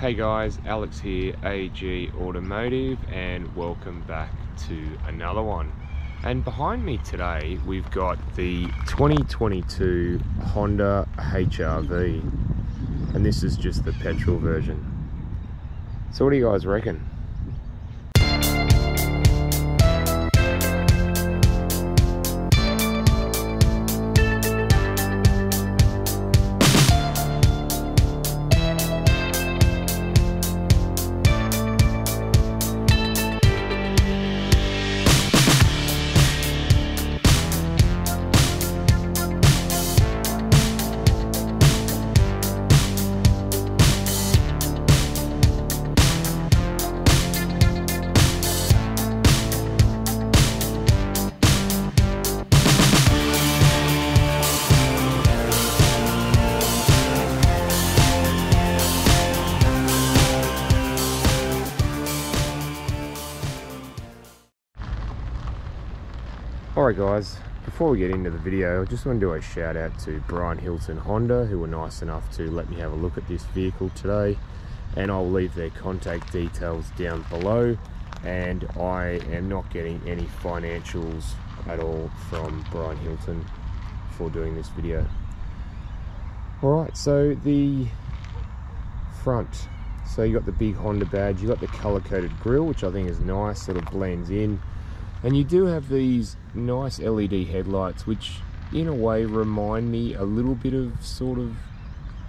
Hey guys, Alex here, AG Automotive, and welcome back to another one. And behind me today we've got the 2022 Honda HRV, and this is just the petrol version. So what do you guys reckon? Alright guys, before we get into the video, I just want to do a shout out to Brian Hilton Honda, who were nice enough to let me have a look at this vehicle today, and I'll leave their contact details down below. And I am not getting any financials at all from Brian Hilton for doing this video. Alright, so the front, so you got the big Honda badge, you got the color coded grille, which I think is nice, sort of blends in. And you do have these nice LED headlights, which in a way remind me a little bit of sort of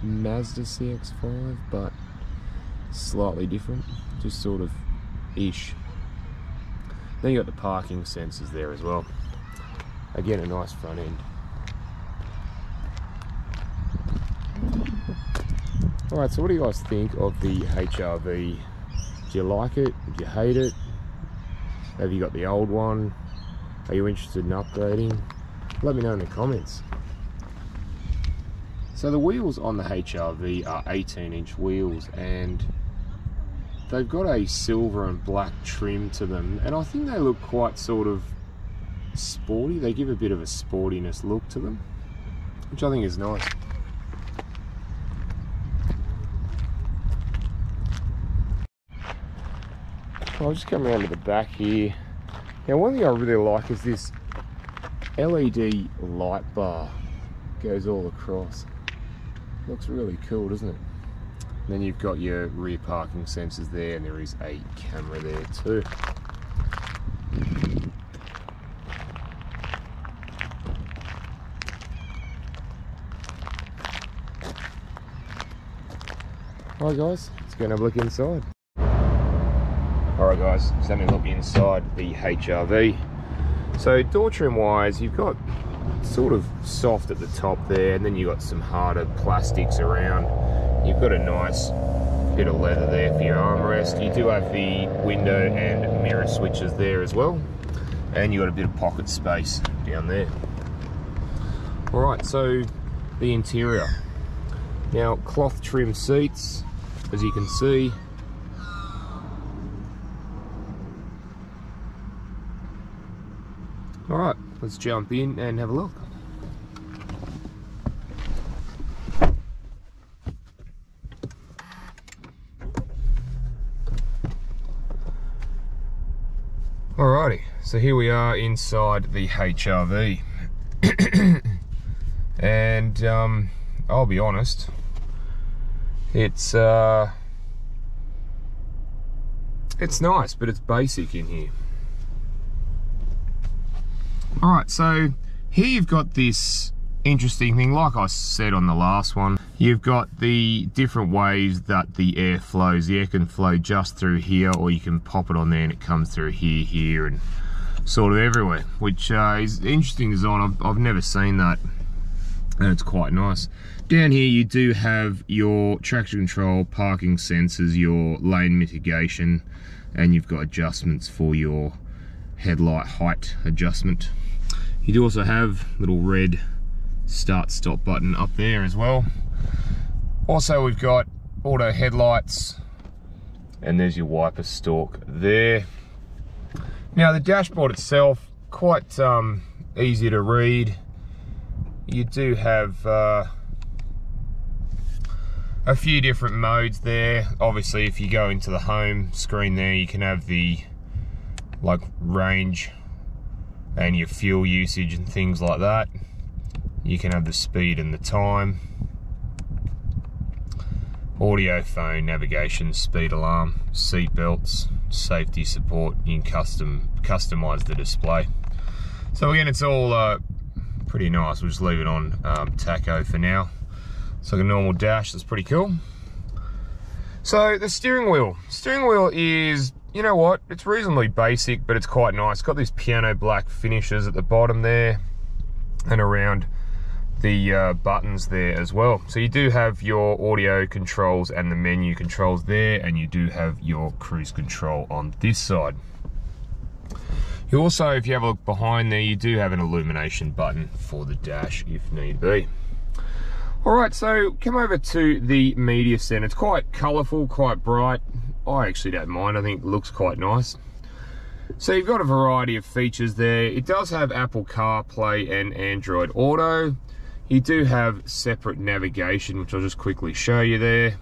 Mazda CX-5, but slightly different, just sort of ish. Then you got the parking sensors there as well. Again, a nice front end. Alright, so what do you guys think of the HRV? Do you like it? Do you hate it? Have you got the old one? Are you interested in upgrading? Let me know in the comments. So the wheels on the HRV are 18-inch wheels, and they've got a silver and black trim to them, and I think they look quite sort of sporty. They give a bit of a sportiness look to them, which I think is nice. I'll just come around to the back here. Now one thing I really like is this LED light bar goes all across. Looks really cool, doesn't it? And then you've got your rear parking sensors there, and there is a camera there too. Alright guys, let's go and have a look inside. Alright guys, just having a look inside the HRV. So door trim wise, you've got sort of soft at the top there, and then you've got some harder plastics around. You've got a nice bit of leather there for your armrest. You do have the window and mirror switches there as well, and you've got a bit of pocket space down there. Alright, so the interior. Now, cloth trim seats, as you can see. Alright, let's jump in and have a look. Alrighty, so here we are inside the HRV. And I'll be honest, it's nice, but it's basic in here. Alright, so here you've got this interesting thing, like I said on the last one. You've got the different ways that the air flows. The air can flow just through here, or you can pop it on there and it comes through here, here, and sort of everywhere, which is interesting design. I've never seen that, and it's quite nice. Down here you do have your traction control, parking sensors, your lane mitigation, and you've got adjustments for your headlight height adjustment. You do also have little red start stop button up there as well. Also we've got auto headlights, and there's your wiper stalk there. Now the dashboard itself, quite easy to read. You do have a a few different modes there. Obviously, if you go into the home screen there, you can have the like range and your fuel usage and things like that. You can have the speed and the time, audio, phone, navigation, speed alarm, seat belts, safety support. You can customize the display. So again, it's all pretty nice. We'll just leave it on tacho for now. It's like a normal dash. That's pretty cool. So the steering wheel is, you know what, it's reasonably basic, but it's quite nice. It's got these piano black finishes at the bottom there and around the buttons there as well. So you do have your audio controls and the menu controls there, and you do have your cruise control on this side. You also, if you have a look behind there, you do have an illumination button for the dash if need be. Alright, so come over to the media center. It's quite colourful, quite bright. I actually don't mind. I think it looks quite nice. So you've got a variety of features there. It does have Apple CarPlay and Android Auto. You do have separate navigation, which I'll just quickly show you there.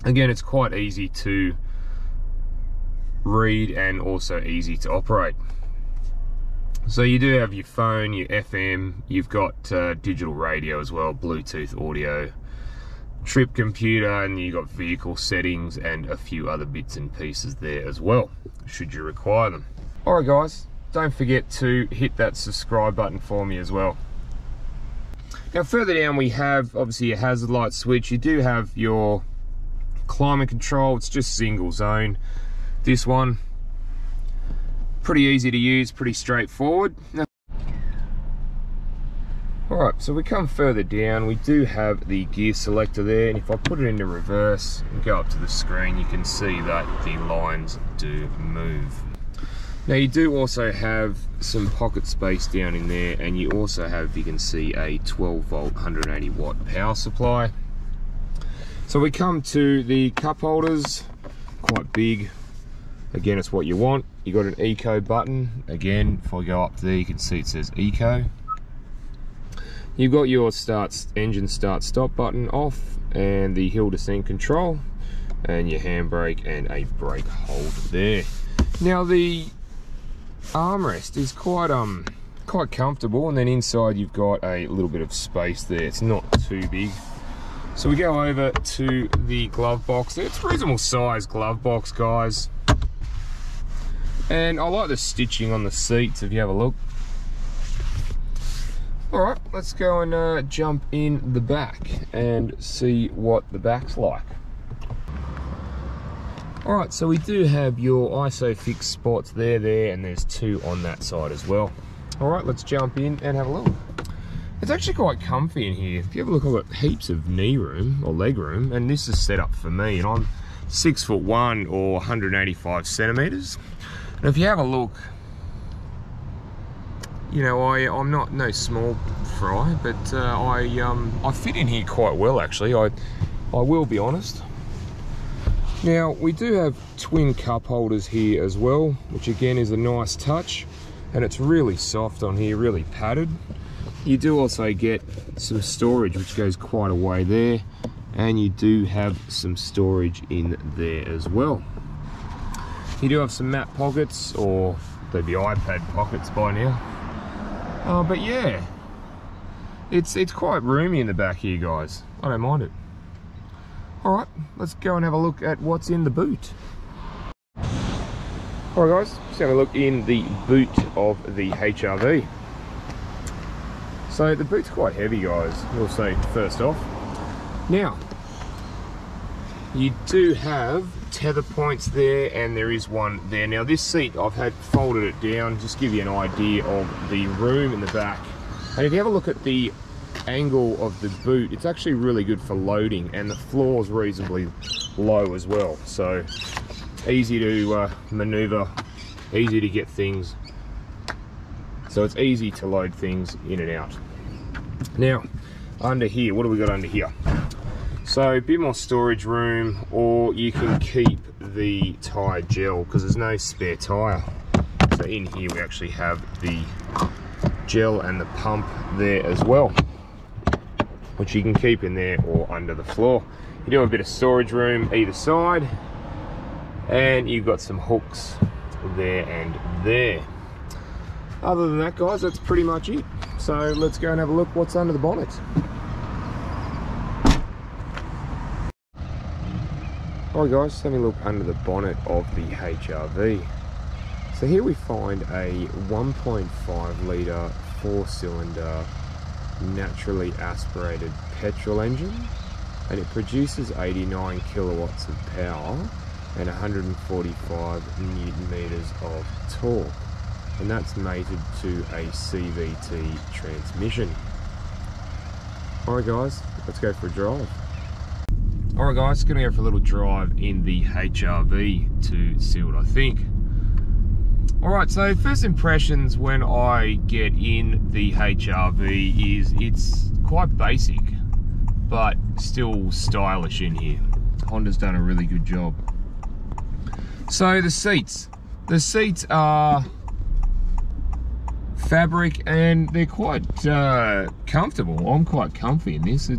Again, it's quite easy to read and also easy to operate. So you do have your phone, your FM, you've got digital radio as well, Bluetooth audio, trip computer, and you've got vehicle settings and a few other bits and pieces there as well, should you require them. Alright guys, don't forget to hit that subscribe button for me as well. Now further down we have obviously your hazard light switch. You do have your climate control. It's just single zone. This one, pretty easy to use, pretty straightforward. Alright, so we come further down, we do have the gear selector there, and if I put it into reverse and go up to the screen, you can see that the lines do move. Now you do also have some pocket space down in there, and you also have, you can see, a 12 volt 180 watt power supply. So we come to the cup holders, quite big. Again, it's what you want. You got an eco button. Again, if I go up there, you can see it says eco. You've got your engine start stop button off, and the hill descent control, and your handbrake and a brake hold there. Now the armrest is quite comfortable, and then inside you've got a little bit of space there. It's not too big. So we go over to the glove box there. It's a reasonable size glove box, guys. And I like the stitching on the seats if you have a look. Alright, let's go and jump in the back and see what the back's like. Alright, so we do have your ISOFIX spots there, and there's two on that side as well. Alright, let's jump in and have a look. It's actually quite comfy in here. If you have a look, I've got heaps of knee room or leg room, and this is set up for me, and I'm 6'1" or 185 centimeters. And if you have a look, you know, I'm not no small fry, but I fit in here quite well actually. I will be honest. Now we do have twin cup holders here as well, which again is a nice touch, and it's really soft on here, really padded. You do also get some storage, which goes quite a way there, and you do have some storage in there as well. You do have some map pockets, or they'd be iPad pockets by now. But yeah, it's quite roomy in the back here, guys. I don't mind it. Alright, let's go and have a look at what's in the boot. Alright guys, let's have a look in the boot of the HRV. So the boot's quite heavy, guys, we'll say first off. Now, you do have tether points there, and there is one there. Now this seat, I've had folded it down, just give you an idea of the room in the back. And if you have a look at the angle of the boot, it's actually really good for loading, and the floor is reasonably low as well. So easy to maneuver, easy to get things. So it's easy to load things in and out. Now, under here, what do we got under here? So a bit more storage room, or you can keep the tyre gel because there's no spare tyre. So in here we actually have the gel and the pump there as well, which you can keep in there or under the floor. You do have a bit of storage room either side, and you've got some hooks there and there. Other than that, guys, that's pretty much it. So let's go and have a look what's under the bonnet. Alright guys, let's have a look under the bonnet of the HRV. So here we find a 1.5 litre 4-cylinder naturally aspirated petrol engine, and it produces 89 kilowatts of power and 145 newton meters of torque, and that's mated to a CVT transmission. Alright guys, let's go for a drive. Alright guys, gonna go for a little drive in the HRV to see what I think. Alright, so first impressions when I get in the HRV is it's quite basic, but still stylish in here. Honda's done a really good job. So the seats are fabric and they're quite comfortable. I'm quite comfy in this.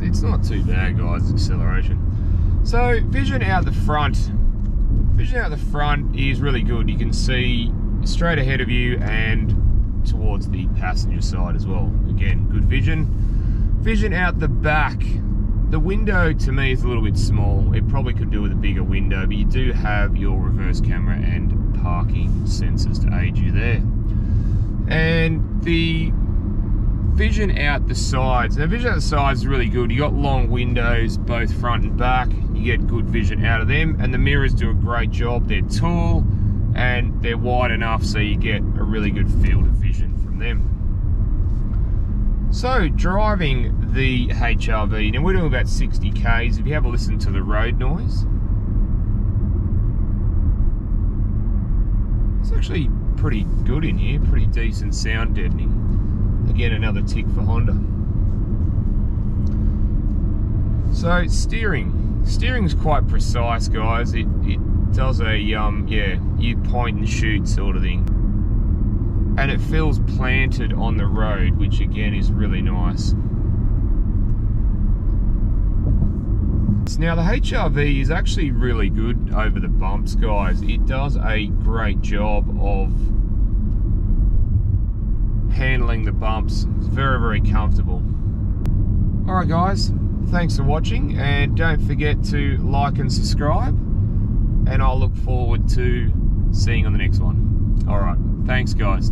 It's not too bad, guys, acceleration. So vision out the front is really good. You can see straight ahead of you and towards the passenger side as well. Again, good vision. Vision out the back. The window to me is a little bit small. It probably could do with a bigger window, but you do have your reverse camera and parking sensors to aid you there. And the vision out the sides. Now, vision out the sides is really good. You got long windows, both front and back. You get good vision out of them, and the mirrors do a great job. They're tall and they're wide enough so you get a really good field of vision from them. So driving the HRV, now we're doing about 60 k's. If you have a listen to the road noise, it's actually pretty good in here, pretty decent sound deadening. Again, another tick for Honda. So steering's quite precise, guys. It does a yeah, you point and shoot sort of thing, and it feels planted on the road, which again is really nice. Now the HRV is actually really good over the bumps, guys. It does a great job of handling the bumps. It's very, very comfortable. Alright guys, thanks for watching, and don't forget to like and subscribe, and I'll look forward to seeing you on the next one. Alright, thanks guys.